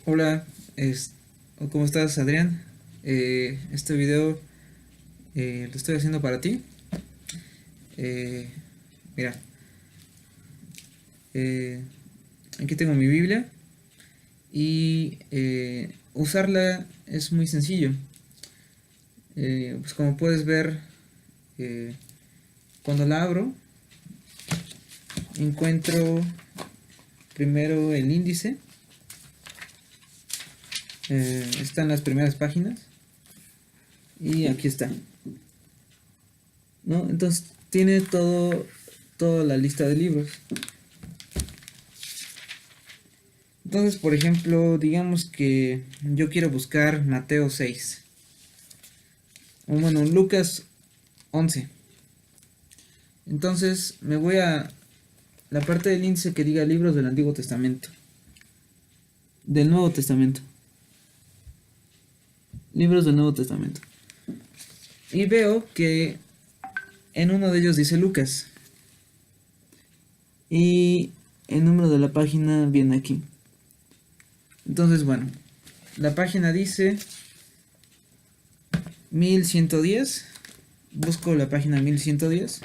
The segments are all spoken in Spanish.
Hola, ¿cómo estás, Adrián? Este video lo estoy haciendo para ti. Eh, Mira, eh, aquí tengo mi Biblia y usarla es muy sencillo. Pues como puedes ver, eh, cuando la abro, encuentro primero el índice. Están las primeras páginas y aquí está, ¿no? Entonces tiene toda la lista de libros. Entonces, por ejemplo, digamos que yo quiero buscar Mateo 6, o bueno, Lucas 11. Entonces me voy a la parte del índice que diga libros del Antiguo Testamento, del Nuevo Testamento, libros del Nuevo Testamento. Y veo que en uno de ellos dice Lucas. Y el número de la página viene aquí. Entonces, bueno, la página dice 1110. Busco la página 1110.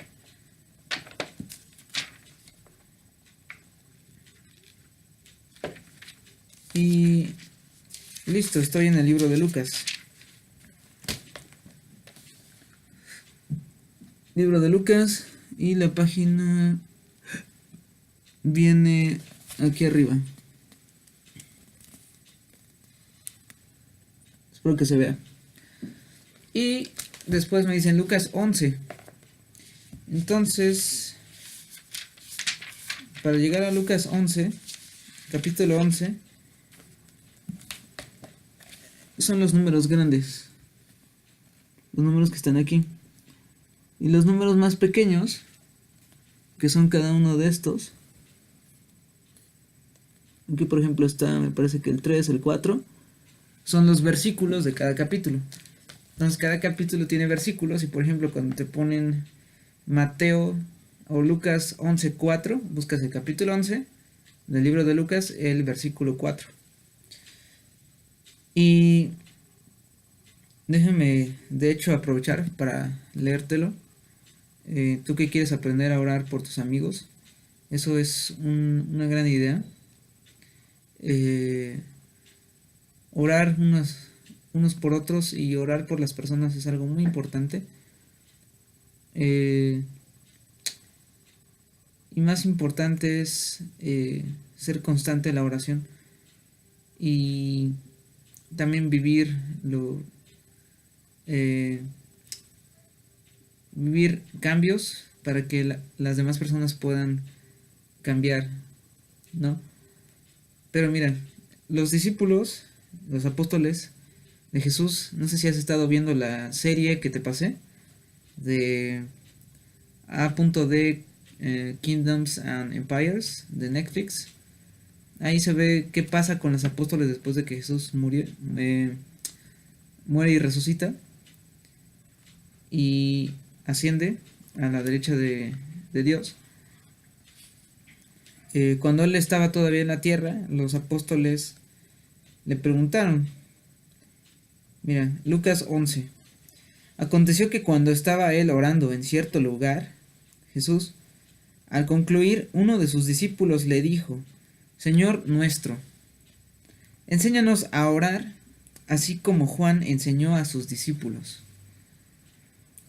Y listo, estoy en el libro de Lucas. Libro de Lucas. Y la página viene aquí arriba. Espero que se vea. Y después me dicen Lucas 11. Entonces, para llegar a Lucas 11, capítulo 11, son los números grandes. Los números que están aquí. Y los números más pequeños, que son cada uno de estos. Aquí por ejemplo está, me parece que el 3, el 4, son los versículos de cada capítulo. Entonces cada capítulo tiene versículos y por ejemplo cuando te ponen Mateo o Lucas 11:4, buscas el capítulo 11 del libro de Lucas, el versículo 4. Y déjame de hecho aprovechar para leértelo. Tú que quieres aprender a orar por tus amigos, eso es una gran idea. Orar unos por otros y orar por las personas es algo muy importante. Y más importante es ser constante en la oración y también vivir cambios para que las demás personas puedan cambiar, ¿no? Pero mira, los discípulos, los apóstoles de Jesús, no sé si has estado viendo la serie que te pasé de A.D. Kingdoms and Empires de Netflix. Ahí se ve qué pasa con los apóstoles después de que Jesús muere y resucita y asciende a la derecha de Dios. Cuando él estaba todavía en la tierra, los apóstoles le preguntaron, mira, Lucas 11. Aconteció que cuando estaba él orando en cierto lugar, Jesús, al concluir, uno de sus discípulos le dijo, Señor nuestro, enséñanos a orar, así como Juan enseñó a sus discípulos.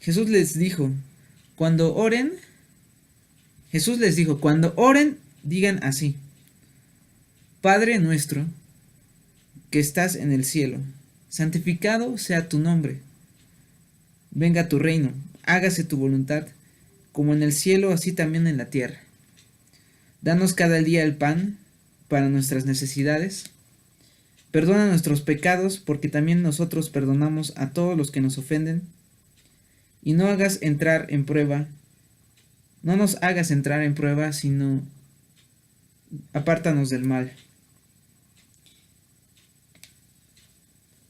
Jesús les dijo, cuando oren, digan así, Padre nuestro, que estás en el cielo, santificado sea tu nombre. Venga tu reino, hágase tu voluntad, como en el cielo, así también en la tierra. Danos cada día el pan para nuestras necesidades. Perdona nuestros pecados, porque también nosotros perdonamos a todos los que nos ofenden. Y no nos hagas entrar en prueba, sino apártanos del mal.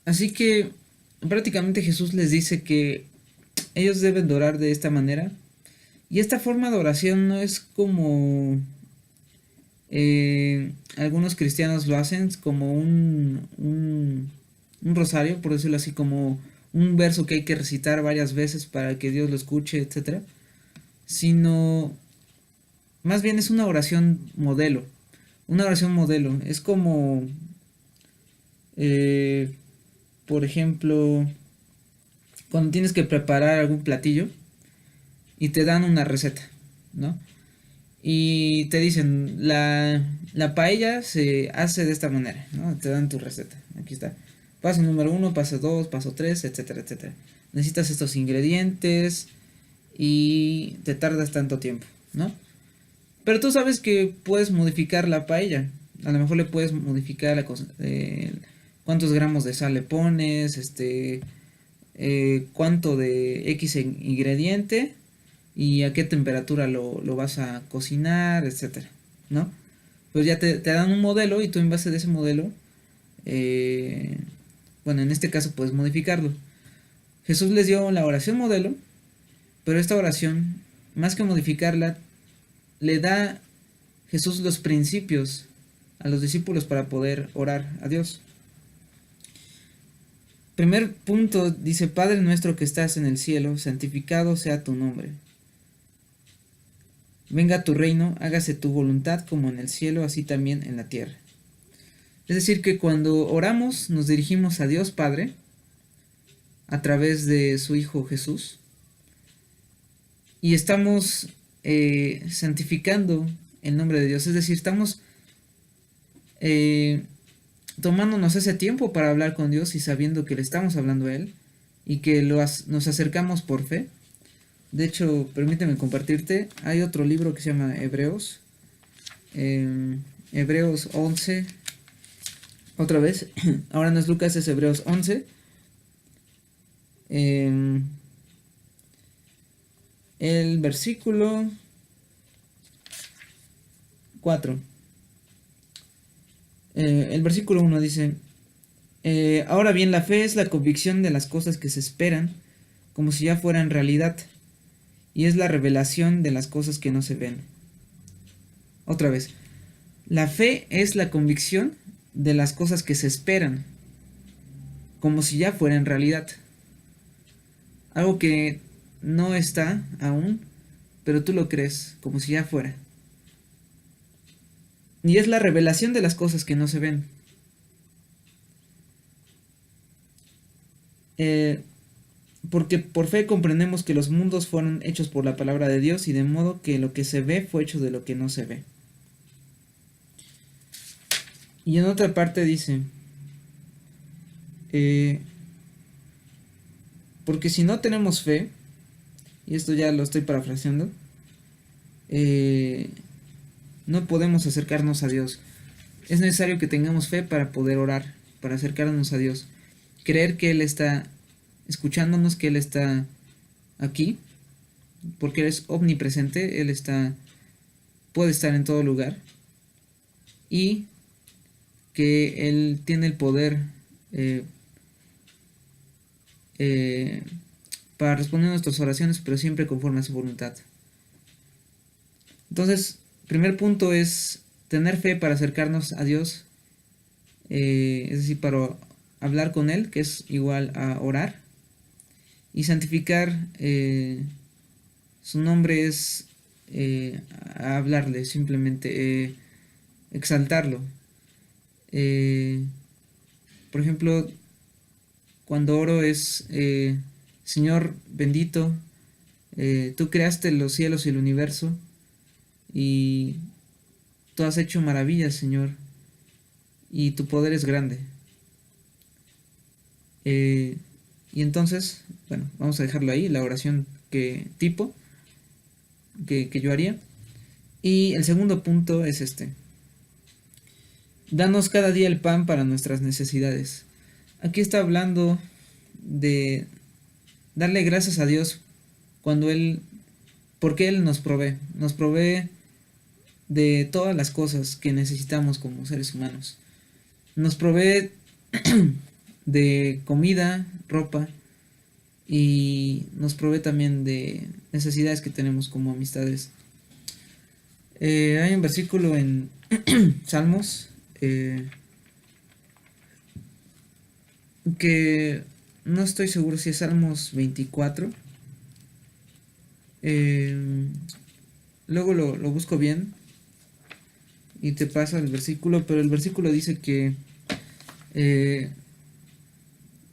Así que prácticamente Jesús les dice que ellos deben de orar de esta manera. Y esta forma de oración no es como Algunos cristianos lo hacen como un rosario, por decirlo así, como un verso que hay que recitar varias veces para que Dios lo escuche, etcétera, sino más bien es una oración modelo. Una oración modelo es como, eh, por ejemplo, cuando tienes que preparar algún platillo y te dan una receta, ¿no? Y te dicen, la paella se hace de esta manera, ¿no? Te dan tu receta, aquí está. Paso número 1, paso 2, paso 3, etcétera, etcétera. Necesitas estos ingredientes y te tardas tanto tiempo, ¿no? Pero tú sabes que puedes modificar la paella. A lo mejor le puedes modificar cuántos gramos de sal le pones, cuánto de X ingrediente y a qué temperatura lo vas a cocinar, etcétera, ¿no? Pues ya te dan un modelo y tú en base de ese modelo, eh, bueno, en este caso puedes modificarlo. Jesús les dio la oración modelo, pero esta oración, más que modificarla, le da Jesús los principios a los discípulos para poder orar a Dios. Primer punto dice, Padre nuestro que estás en el cielo, santificado sea tu nombre. Venga tu reino, hágase tu voluntad como en el cielo, así también en la tierra. Es decir, que cuando oramos nos dirigimos a Dios Padre a través de su Hijo Jesús y estamos santificando el nombre de Dios. Es decir, estamos tomándonos ese tiempo para hablar con Dios y sabiendo que le estamos hablando a Él y que nos acercamos por fe. De hecho, permíteme compartirte, hay otro libro que se llama Hebreos, Hebreos 11, otra vez, ahora no es Lucas, es Hebreos 11, el versículo 4. El versículo 1 dice, ahora bien, la fe es la convicción de las cosas que se esperan, como si ya fueran realidad, y es la revelación de las cosas que no se ven. Otra vez, la fe es la convicción de las cosas que se esperan, como si ya fueran realidad. Algo que no está aún, pero tú lo crees, como si ya fuera. Y es la revelación de las cosas que no se ven. Porque por fe comprendemos que los mundos fueron hechos por la palabra de Dios y de modo que lo que se ve fue hecho de lo que no se ve. Y en otra parte dice, porque si no tenemos fe, y esto ya lo estoy parafraseando, no podemos acercarnos a Dios. Es necesario que tengamos fe para poder orar, para acercarnos a Dios. Creer que Él está escuchándonos, que Él está aquí, porque Él es omnipresente, Él puede estar en todo lugar, y que Él tiene el poder para responder a nuestras oraciones, pero siempre conforme a su voluntad. Entonces, primer punto es tener fe para acercarnos a Dios, es decir, para hablar con Él, que es igual a orar, y santificar su nombre es a hablarle, simplemente exaltarlo. Por ejemplo, cuando oro es, Señor bendito, tú creaste los cielos y el universo, y tú has hecho maravillas, Señor, y tu poder es grande. Y entonces, bueno, vamos a dejarlo ahí, la oración que yo haría. Y el segundo punto es este: danos cada día el pan para nuestras necesidades. Aquí está hablando de darle gracias a Dios porque Él nos provee de todas las cosas que necesitamos como seres humanos. Nos provee de comida, ropa, y nos provee también de necesidades que tenemos como amistades. Hay un versículo en Salmos que no estoy seguro si es Salmos 24. Luego lo busco bien y te pasa el versículo, pero el versículo dice que eh,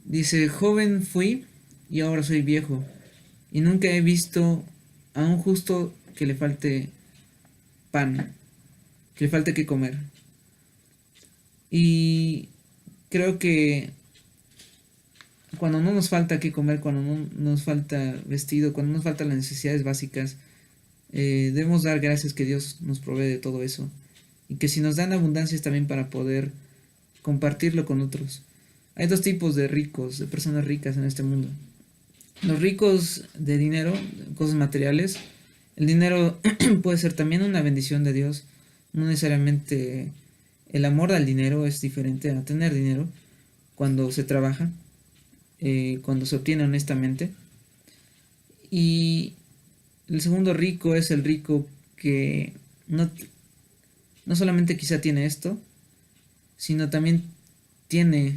dice: joven fui y ahora soy viejo, y nunca he visto a un justo que le falte pan, que le falte que comer. Y creo que cuando no nos falta que comer, cuando no nos falta vestido, cuando nos faltan las necesidades básicas, debemos dar gracias que Dios nos provee de todo eso. Y que si nos dan abundancia es también para poder compartirlo con otros. Hay dos tipos de ricos, de personas ricas en este mundo. Los ricos de dinero, cosas materiales. El dinero puede ser también una bendición de Dios. No necesariamente el amor al dinero es diferente a tener dinero cuando se trabaja, cuando se obtiene honestamente. Y el segundo rico es el rico que no solamente quizá tiene esto, sino también tiene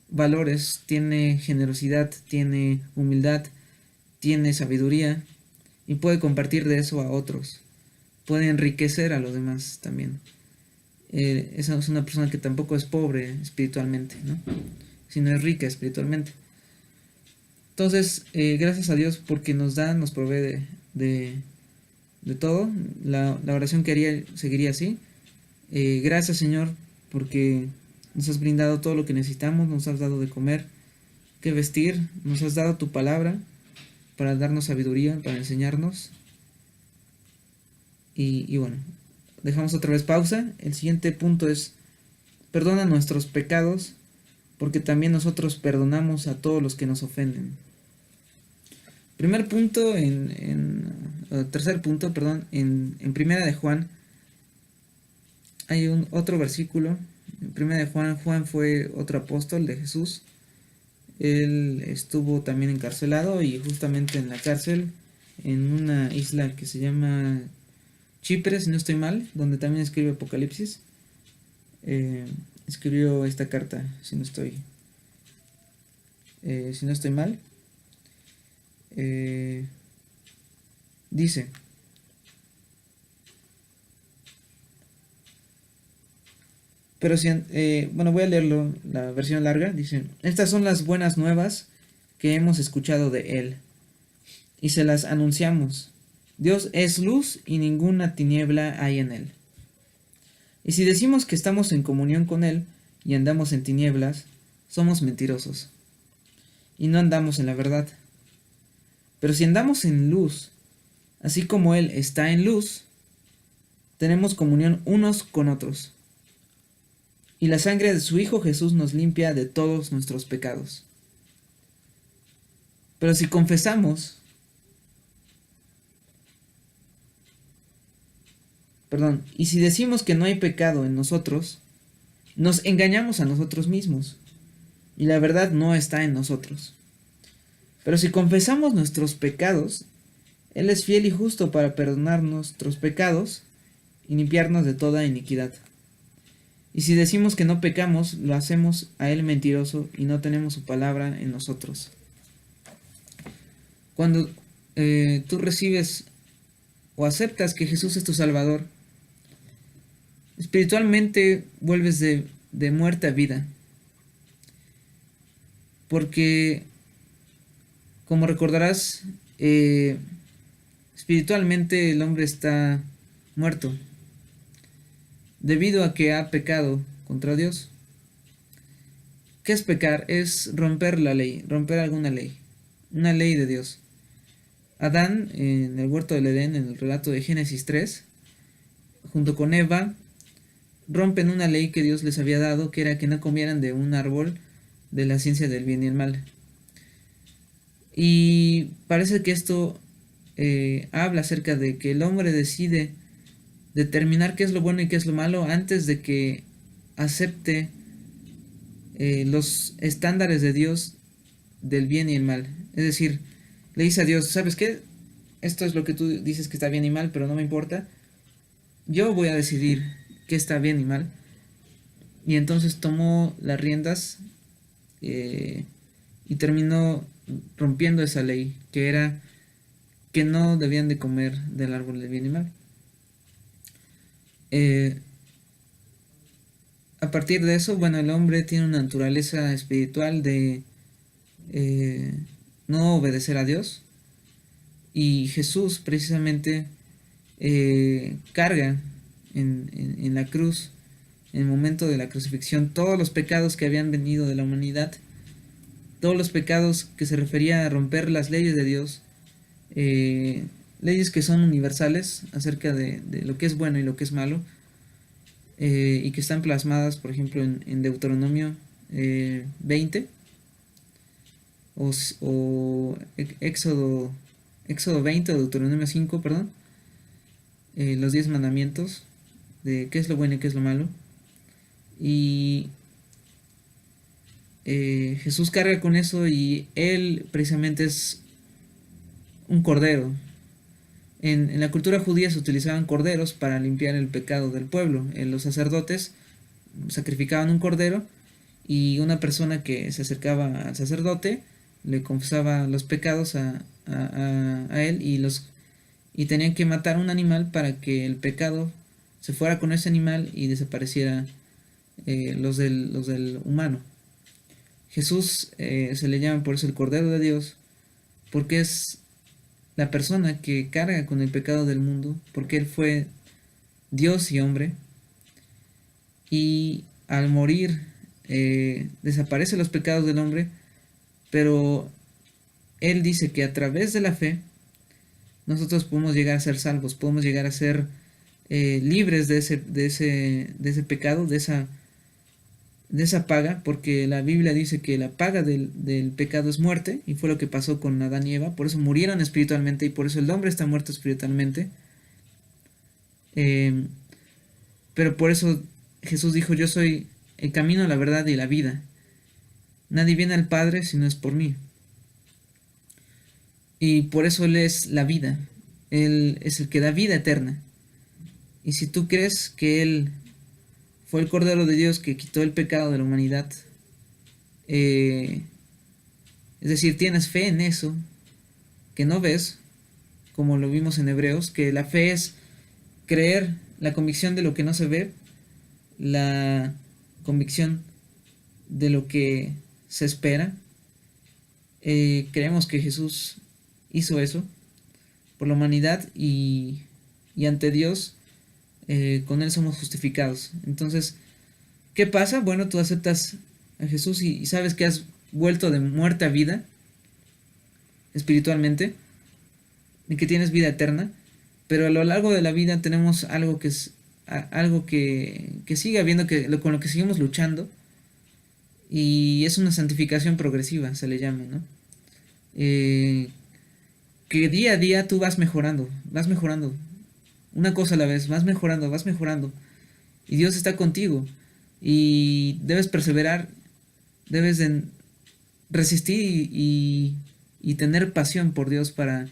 valores, tiene generosidad, tiene humildad, tiene sabiduría y puede compartir de eso a otros. Puede enriquecer a los demás también. Esa es una persona que tampoco es pobre espiritualmente, ¿no? Sino es rica espiritualmente. Entonces, gracias a Dios porque nos da, nos provee de todo. La oración que haría seguiría así. Gracias, Señor, porque nos has brindado todo lo que necesitamos, nos has dado de comer, que vestir, nos has dado tu palabra para darnos sabiduría, para enseñarnos. Y bueno, dejamos otra vez pausa. El siguiente punto es: perdona nuestros pecados, porque también nosotros perdonamos a todos los que nos ofenden. Primer punto, tercer punto, perdón, en Primera de Juan hay otro versículo. En Primera de Juan, Juan fue otro apóstol de Jesús. Él estuvo también encarcelado y justamente en la cárcel, en una isla que se llama Chipre, si no estoy mal, donde también escribe Apocalipsis. Escribió esta carta, si no estoy mal. Dice: pero si, bueno, voy a leerlo, la versión larga. Dice: estas son las buenas nuevas que hemos escuchado de Él y se las anunciamos. Dios es luz y ninguna tiniebla hay en Él. Y si decimos que estamos en comunión con Él y andamos en tinieblas, somos mentirosos y no andamos en la verdad. Pero si andamos en luz, así como Él está en luz, tenemos comunión unos con otros. Y la sangre de su Hijo Jesús nos limpia de todos nuestros pecados. Pero si confesamos, y si decimos que no hay pecado en nosotros, nos engañamos a nosotros mismos, y la verdad no está en nosotros. Pero si confesamos nuestros pecados, Él es fiel y justo para perdonar nuestros pecados y limpiarnos de toda iniquidad. Y si decimos que no pecamos, lo hacemos a Él mentiroso y no tenemos su palabra en nosotros. Cuando tú recibes o aceptas que Jesús es tu Salvador, espiritualmente vuelves de muerte a vida. Porque, como recordarás, espiritualmente el hombre está muerto debido a que ha pecado contra Dios. ¿Qué es pecar? Es romper la ley, romper alguna ley, una ley de Dios. Adán, en el huerto del Edén, en el relato de Génesis 3, junto con Eva, rompen una ley que Dios les había dado, que era que no comieran de un árbol de la ciencia del bien y el mal. Y parece que esto habla acerca de que el hombre decide determinar qué es lo bueno y qué es lo malo antes de que acepte los estándares de Dios del bien y el mal. Es decir, le dice a Dios: ¿sabes qué? Esto es lo que tú dices que está bien y mal, pero no me importa. yo voy a decidir qué está bien y mal. Y entonces tomó las riendas eh, y terminó rompiendo esa ley, que era que no debían de comer del árbol del bien y mal. Eh, a partir de eso, bueno, el hombre tiene una naturaleza espiritual de eh, no obedecer a Dios, y Jesús precisamente carga en la cruz, en el momento de la crucifixión, todos los pecados que habían venido de la humanidad, todos los pecados que se refería a romper las leyes de Dios, eh, leyes que son universales acerca de lo que es bueno y lo que es malo, y que están plasmadas, por ejemplo, en Deuteronomio 20 o Éxodo 20 o Deuteronomio 5, perdón, los 10 mandamientos de qué es lo bueno y qué es lo malo. Y Jesús carga con eso, y él precisamente es un cordero. En la cultura judía se utilizaban corderos para limpiar el pecado del pueblo. Los sacerdotes sacrificaban un cordero, y una persona que se acercaba al sacerdote le confesaba los pecados a él, y tenían que matar un animal para que el pecado se fuera con ese animal y desapareciera los del humano. Jesús se le llama por eso el Cordero de Dios, porque es la persona que carga con el pecado del mundo, porque Él fue Dios y hombre, y al morir desaparecen los pecados del hombre, pero Él dice que a través de la fe nosotros podemos llegar a ser salvos, podemos llegar a ser libres de ese pecado, de esa paga, porque la Biblia dice que la paga del pecado es muerte, y fue lo que pasó con Adán y Eva, por eso murieron espiritualmente, y por eso el hombre está muerto espiritualmente. Eh, pero por eso Jesús dijo: yo soy el camino, la verdad y la vida. Nadie viene al Padre si no es por mí. Y por eso Él es la vida. Él es el que da vida eterna. Y si tú crees que Él fue el Cordero de Dios que quitó el pecado de la humanidad, eh, es decir, tienes fe en eso, que no ves, como lo vimos en Hebreos, que la fe es creer, la convicción de lo que no se ve, la convicción de lo que se espera. Creemos que Jesús hizo eso por la humanidad, y ante Dios con Él somos justificados. Entonces, ¿qué pasa? Bueno, tú aceptas a Jesús, y sabes que has vuelto de muerte a vida espiritualmente, y que tienes vida eterna, pero a lo largo de la vida tenemos algo que es algo que sigue habiendo, con lo que seguimos luchando, y es una santificación progresiva, se le llama, ¿no? Que día a día tú vas mejorando, una cosa a la vez, vas mejorando, y Dios está contigo, y debes perseverar, debes de resistir y tener pasión por Dios para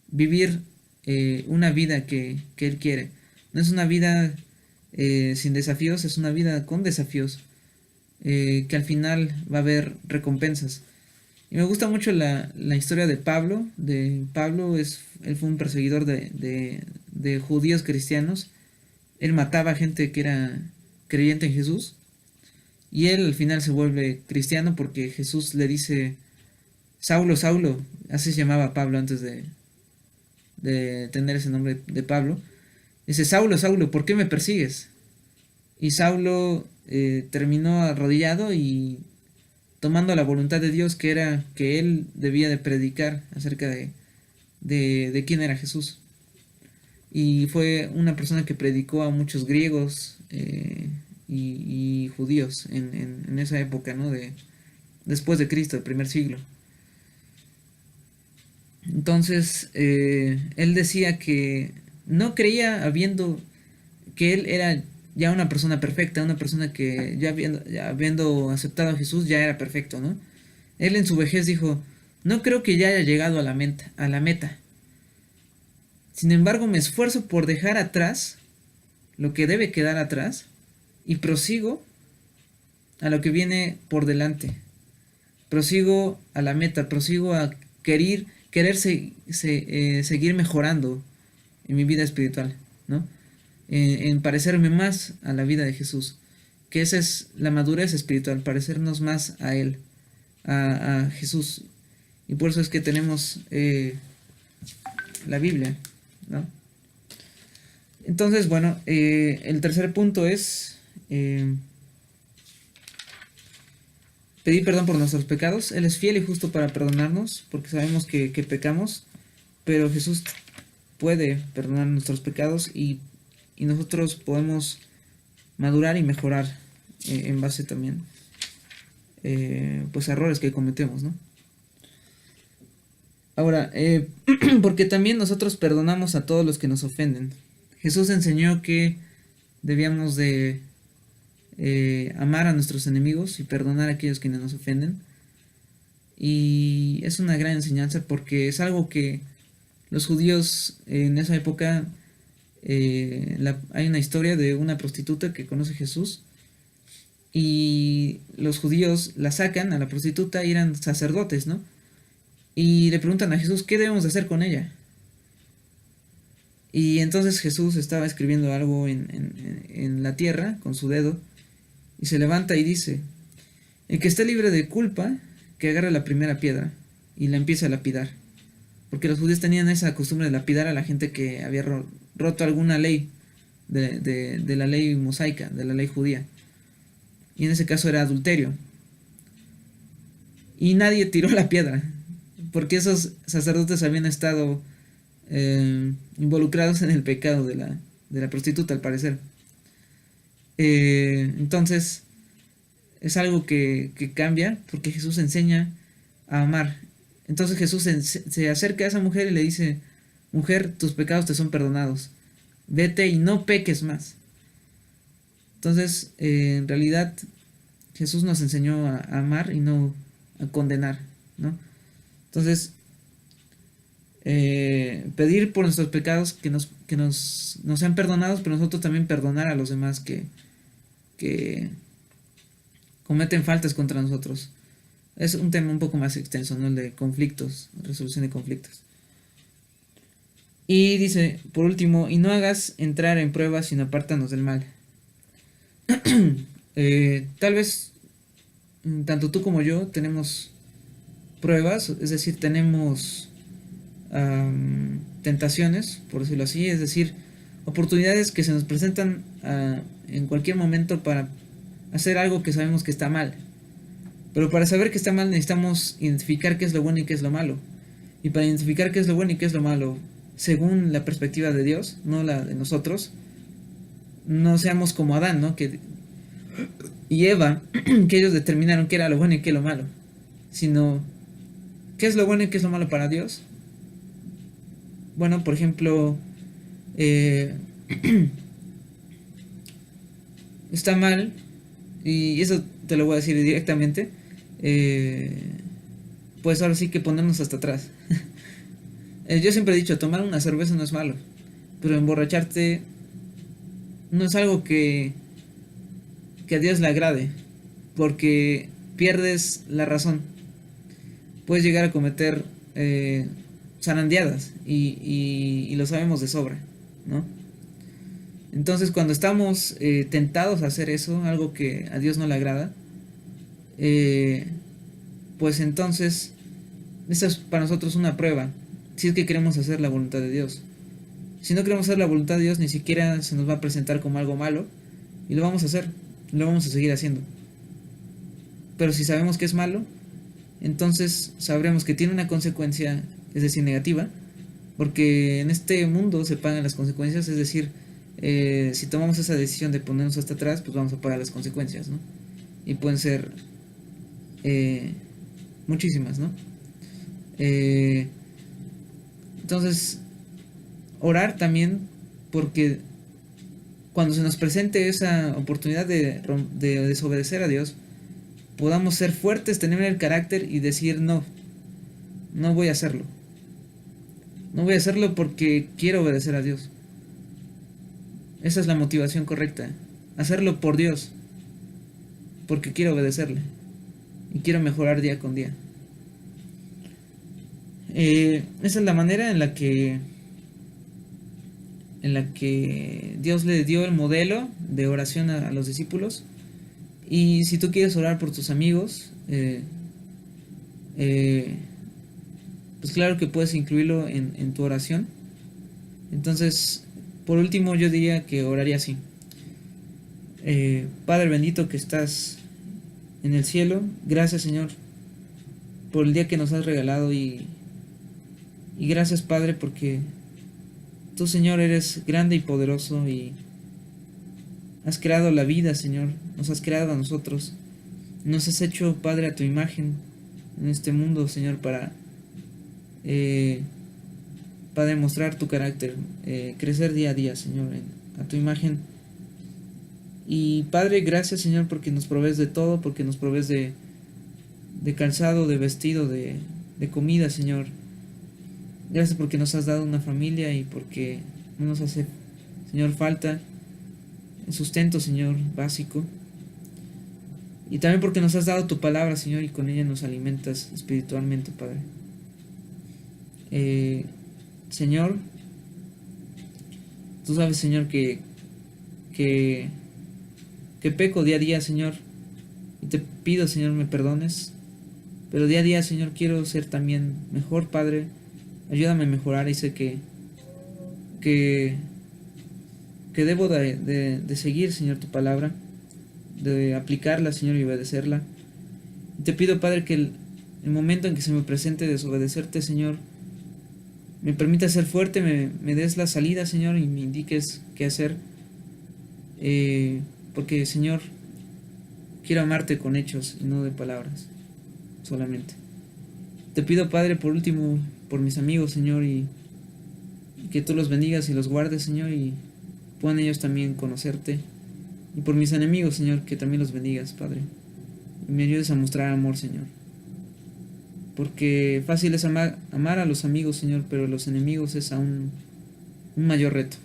vivir una vida que Él quiere. No es una vida sin desafíos, es una vida con desafíos, que al final va a haber recompensas. Y me gusta mucho la historia de Pablo. Él fue un perseguidor de judíos cristianos. Él mataba a gente que era creyente en Jesús. Y él al final se vuelve cristiano porque Jesús le dice: Saulo, Saulo, así se llamaba Pablo antes de tener ese nombre de Pablo. Dice: Saulo, Saulo, ¿por qué me persigues? Y Saulo terminó arrodillado y tomando la voluntad de Dios, que era que él debía de predicar acerca de quién era Jesús. Y fue una persona que predicó a muchos griegos y judíos en esa época, ¿no? Después de Cristo, el primer siglo. Entonces, él decía que no creía, que él era ya una persona perfecta, una persona que ya habiendo aceptado a Jesús ya era perfecto, ¿no? Él en su vejez dijo: no creo que ya haya llegado a la meta. Sin embargo, me esfuerzo por dejar atrás lo que debe quedar atrás y prosigo a lo que viene por delante. Prosigo a la meta, prosigo a querer seguir mejorando en mi vida espiritual, ¿no? En parecerme más a la vida de Jesús, que esa es la madurez espiritual, parecernos más a Él, a Jesús. Y por eso es que tenemos la Biblia, ¿no? Entonces, bueno, el tercer punto es pedir perdón por nuestros pecados. Él es fiel y justo para perdonarnos, porque sabemos que pecamos, pero Jesús puede perdonar nuestros pecados y nosotros podemos madurar y mejorar en base también pues a errores que cometemos, ¿no? Ahora, porque también nosotros perdonamos a todos los que nos ofenden. Jesús enseñó que debíamos de amar a nuestros enemigos y perdonar a aquellos que nos ofenden. Y es una gran enseñanza porque es algo que los judíos en esa época, hay una historia de una prostituta que conoce a Jesús y los judíos la sacan a la prostituta y eran sacerdotes, ¿no? Y le preguntan a Jesús, ¿qué debemos de hacer con ella? Y entonces Jesús estaba escribiendo algo en la tierra con su dedo y se levanta y dice, el que esté libre de culpa, que agarre la primera piedra y la empiece a lapidar. Porque los judíos tenían esa costumbre de lapidar a la gente que había roto alguna ley de la ley mosaica, de la ley judía. Y en ese caso era adulterio. Y nadie tiró la piedra, porque esos sacerdotes habían estado involucrados en el pecado de la prostituta, al parecer. Entonces es algo que cambia, porque Jesús enseña a amar. Entonces Jesús se acerca a esa mujer y le dice, mujer, tus pecados te son perdonados, vete y no peques más. Entonces en realidad Jesús nos enseñó a amar y no a condenar, ¿no? Entonces pedir por nuestros pecados que nos sean perdonados, pero nosotros también perdonar a los demás que cometen faltas contra nosotros. Es un tema un poco más extenso, ¿no? El de conflictos, resolución de conflictos. Y dice, por último, y no hagas entrar en pruebas, sino apártanos del mal. Tal vez tanto tú como yo tenemos pruebas, es decir, tenemos tentaciones, por decirlo así, es decir, oportunidades que se nos presentan en cualquier momento para hacer algo que sabemos que está mal. Pero para saber que está mal necesitamos identificar qué es lo bueno y qué es lo malo. Y para identificar qué es lo bueno y qué es lo malo, según la perspectiva de Dios, no la de nosotros, no seamos como Adán, ¿no? Y Eva, que ellos determinaron qué era lo bueno y qué es lo malo, sino qué es lo bueno y qué es lo malo para Dios. Bueno, por ejemplo, está mal, y eso te lo voy a decir directamente, pues ahora sí que ponernos hasta atrás. Yo siempre he dicho, tomar una cerveza no es malo, pero emborracharte no es algo que a Dios le agrade, porque pierdes la razón. Puedes llegar a cometer zarandeadas y lo sabemos de sobra, ¿no? Entonces cuando estamos tentados a hacer eso, algo que a Dios no le agrada, pues entonces esta es para nosotros una prueba, si es que queremos hacer la voluntad de Dios. Si no queremos hacer la voluntad de Dios, ni siquiera se nos va a presentar como algo malo, y lo vamos a hacer, lo vamos a seguir haciendo. Pero si sabemos que es malo, entonces sabremos que tiene una consecuencia, es decir, negativa, porque en este mundo se pagan las consecuencias, es decir, si tomamos esa decisión de ponernos hasta atrás, pues vamos a pagar las consecuencias, ¿no? Y pueden ser muchísimas, ¿no? Entonces, orar también, porque cuando se nos presente esa oportunidad de desobedecer a Dios, podamos ser fuertes, tener el carácter y decir no voy a hacerlo. No voy a hacerlo porque quiero obedecer a Dios. Esa es la motivación correcta. Hacerlo por Dios, porque quiero obedecerle y quiero mejorar día con día. Esa es la manera en la que Dios le dio el modelo de oración a los discípulos. Y si tú quieres orar por tus amigos, pues claro que puedes incluirlo en tu oración. Entonces, por último, yo diría que oraría así. Padre bendito que estás en el cielo, gracias Señor por el día que nos has regalado y gracias Padre porque tú Señor eres grande y poderoso y has creado la vida Señor, nos has creado a nosotros, nos has hecho Padre a tu imagen en este mundo Señor para demostrar tu carácter, crecer día a día Señor a tu imagen. Y Padre, gracias Señor porque nos provees de todo, porque nos provees de calzado, de vestido, de comida Señor. Gracias porque nos has dado una familia y porque no nos hace Señor falta el sustento Señor básico. Y también porque nos has dado tu palabra Señor y con ella nos alimentas espiritualmente Padre. Señor, tú sabes Señor que peco día a día, Señor, y te pido, Señor, me perdones, pero día a día, Señor, quiero ser también mejor, Padre, ayúdame a mejorar y sé que debo de seguir, Señor, tu palabra, de aplicarla, Señor, y obedecerla. Y te pido, Padre, que el momento en que se me presente desobedecerte, Señor, me permita ser fuerte, me des la salida, Señor, y me indiques qué hacer. Porque Señor, quiero amarte con hechos y no de palabras solamente. Te pido Padre por último por mis amigos Señor y que tú los bendigas y los guardes Señor y puedan ellos también conocerte. Y por mis enemigos Señor que también los bendigas Padre y me ayudes a mostrar amor Señor. Porque fácil es amar a los amigos Señor, pero a los enemigos es aún un mayor reto.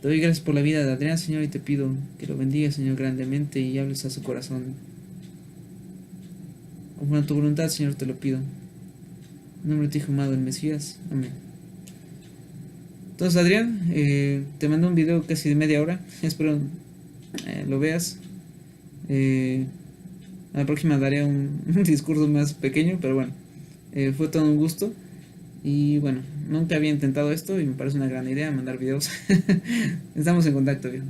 Te doy gracias por la vida de Adrián, Señor, y te pido que lo bendiga, Señor, grandemente y hables a su corazón. Conforme a tu voluntad, Señor, te lo pido. En nombre de tu Hijo amado, el Mesías. Amén. Entonces, Adrián, te mando un video casi de media hora. Espero lo veas. A la próxima daré un discurso más pequeño, pero bueno, fue todo un gusto. Y bueno, nunca había intentado esto y me parece una gran idea mandar videos. Estamos en contacto, bien.